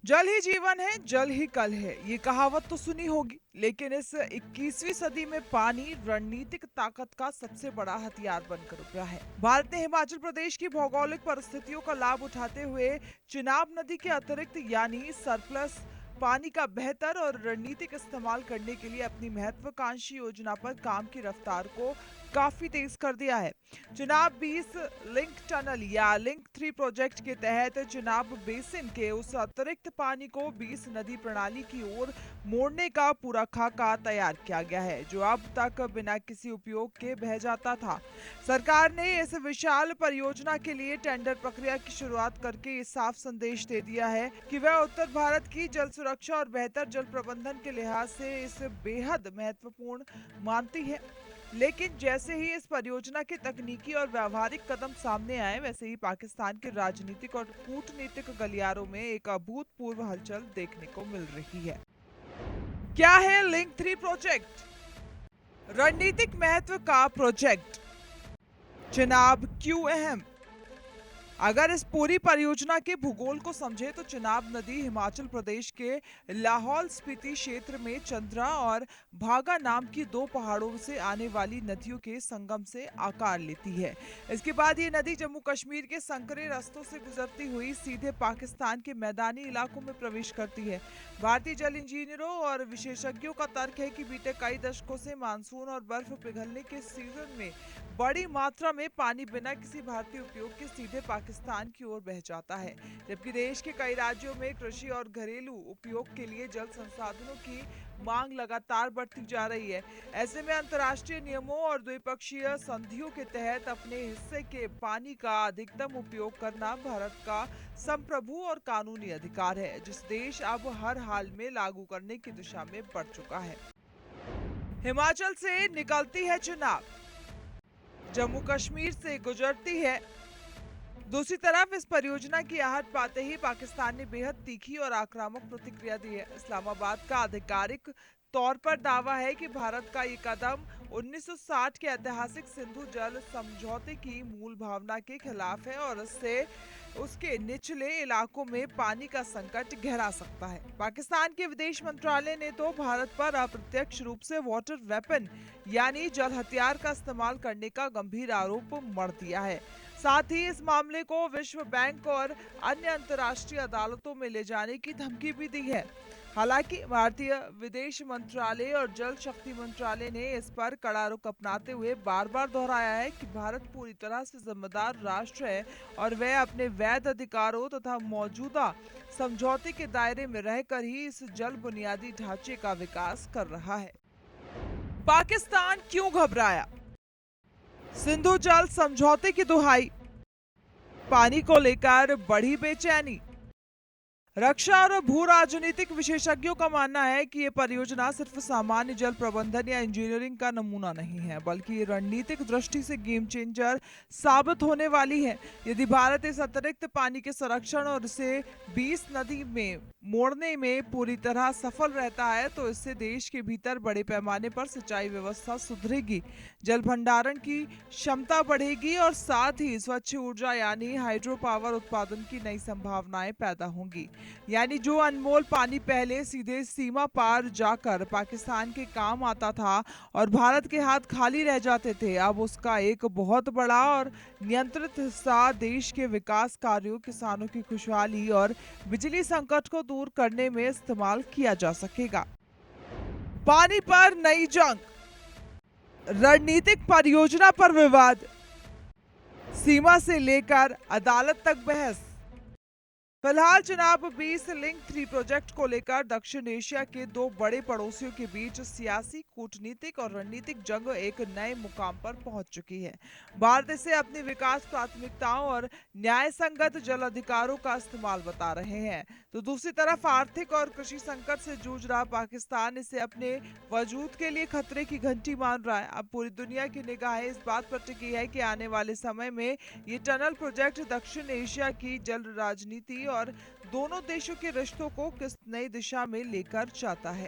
जल ही जीवन है, जल ही कल है। ये कहावत तो सुनी होगी, लेकिन इस 21वीं सदी में पानी रणनीतिक ताकत का सबसे बड़ा हथियार बनकर उभरा है। भारत ने हिमाचल प्रदेश की भौगोलिक परिस्थितियों का लाभ उठाते हुए चिनाब नदी के अतिरिक्त यानी सरप्लस पानी का बेहतर और रणनीतिक इस्तेमाल करने के लिए अपनी महत्वाकांक्षी योजना पर काम की रफ्तार को काफी तेज कर दिया है। चिनाब 20 लिंक टनल या लिंक 3 प्रोजेक्ट के तहत चिनाब बेसिन के उस अतिरिक्त पानी को 20 नदी प्रणाली की ओर मोड़ने का पूरा खाका तैयार किया गया है, जो अब तक बिना किसी उपयोग के बह जाता था। सरकार ने इस विशाल परियोजना के लिए टेंडर प्रक्रिया की शुरुआत करके ये साफ संदेश दे दिया है कि वह उत्तर भारत की जल सुरक्षा और बेहतर जल प्रबंधन के लिहाज से इसे बेहद महत्वपूर्ण मानती है। लेकिन जैसे ही इस परियोजना के तकनीकी और व्यावहारिक कदम सामने आए, वैसे ही पाकिस्तान के राजनीतिक और कूटनीतिक गलियारों में एक अभूतपूर्व हलचल देखने को मिल रही है। क्या है लिंक 3 प्रोजेक्ट? रणनीतिक महत्व का प्रोजेक्ट। चिनाब क्यों अहम? अगर इस पूरी परियोजना के भूगोल को समझे तो चिनाब नदी हिमाचल प्रदेश के लाहौल स्पीति क्षेत्र में चंद्रा और भागा नाम की दो पहाड़ों से आने वाली नदियों के संगम से आकार लेती है। इसके बाद ये नदी जम्मू कश्मीर के संकरे रास्तों से गुजरती हुई सीधे पाकिस्तान के मैदानी इलाकों में प्रवेश करती है। भारतीय जल इंजीनियरों और विशेषज्ञों का तर्क है कि बीते कई दशकों से मानसून और बर्फ पिघलने के सीजन में बड़ी मात्रा में पानी बिना किसी भारतीय उपयोग के सीधे पाकिस्तान की ओर बह जाता है, जबकि देश के कई राज्यों में कृषि और घरेलू उपयोग के लिए जल संसाधनों की मांग लगातार बढ़ती जा रही है। ऐसे में अंतर्राष्ट्रीय नियमों और द्विपक्षीय संधियों के तहत अपने हिस्से के पानी का अधिकतम उपयोग करना भारत का संप्रभु और कानूनी अधिकार है, जिस देश अब हर हाल में लागू करने की दिशा में बढ़ चुका है। हिमाचल से निकलती है चिनाब, जम्मू कश्मीर से गुजरती है। दूसरी तरफ इस परियोजना की आहट पाते ही पाकिस्तान ने बेहद तीखी और आक्रामक प्रतिक्रिया दी है। इस्लामाबाद का आधिकारिक तौर पर दावा है कि भारत का ये कदम 1960 के ऐतिहासिक सिंधु जल समझौते की मूल भावना के खिलाफ है और इससे उसके निचले इलाकों में पानी का संकट गहरा सकता है। पाकिस्तान के विदेश मंत्रालय ने तो भारत पर अप्रत्यक्ष रूप से वाटर वेपन यानी जल हथियार का इस्तेमाल करने का गंभीर आरोप मढ़ दिया है। साथ ही इस मामले को विश्व बैंक और अन्य अंतर्राष्ट्रीय अदालतों में ले जाने की धमकी भी दी है। हालांकि भारतीय विदेश मंत्रालय और जल शक्ति मंत्रालय ने इस पर कड़ा रुख अपनाते हुए बार बार दोहराया है कि भारत पूरी तरह से जिम्मेदार राष्ट्र है और वह अपने वैध अधिकारों तथा मौजूदा समझौते के दायरे में रहकर ही इस जल बुनियादी ढांचे का विकास कर रहा है। पाकिस्तान क्यों घबराया? सिंधु जल समझौते की दुहाई, पानी को लेकर बढ़ी बेचैनी। रक्षा और भू राजनीतिक विशेषज्ञों का मानना है कि ये परियोजना सिर्फ सामान्य जल प्रबंधन या इंजीनियरिंग का नमूना नहीं है, बल्कि रणनीतिक दृष्टि से गेम चेंजर साबित होने वाली है। यदि भारत इस अतिरिक्त पानी के संरक्षण और इसे 20 नदी में मोड़ने में पूरी तरह सफल रहता है, तो इससे देश के भीतर बड़े पैमाने पर सिंचाई व्यवस्था सुधरेगी, जल भंडारण की क्षमता बढ़ेगी और साथ ही स्वच्छ ऊर्जा यानी हाइड्रो पावर उत्पादन की नई संभावनाएं पैदा होंगी। यानी जो अनमोल पानी पहले सीधे सीमा पार जाकर पाकिस्तान के काम आता था और भारत के हाथ खाली रह जाते थे, अब उसका एक बहुत बड़ा और नियंत्रित हिस्सा देश के विकास कार्यों, किसानों की खुशहाली और बिजली संकट को दूर करने में इस्तेमाल किया जा सकेगा। पानी पर नई जंग, रणनीतिक परियोजना पर विवाद, सीमा से लेकर अदालत तक बहस। फिलहाल चिनाब 20 लिंक 3 प्रोजेक्ट को लेकर दक्षिण एशिया के दो बड़े पड़ोसियों के बीच सियासी, कूटनीतिक और रणनीतिक जंग एक नए मुकाम पर पहुंच चुकी है। भारत इसे अपनी विकास प्राथमिकताओं और न्याय संगत जल अधिकारों का इस्तेमाल बता रहे हैं, तो दूसरी तरफ आर्थिक और कृषि संकट से जूझ रहा पाकिस्तान इसे अपने वजूद के लिए खतरे की घंटी मान रहा है। अब पूरी दुनिया की निगाहें इस बात पर टिकी है कि आने वाले समय में ये टनल प्रोजेक्ट दक्षिण एशिया की जल राजनीति और दोनों देशों के रिश्तों को किस नई दिशा में लेकर जाता है।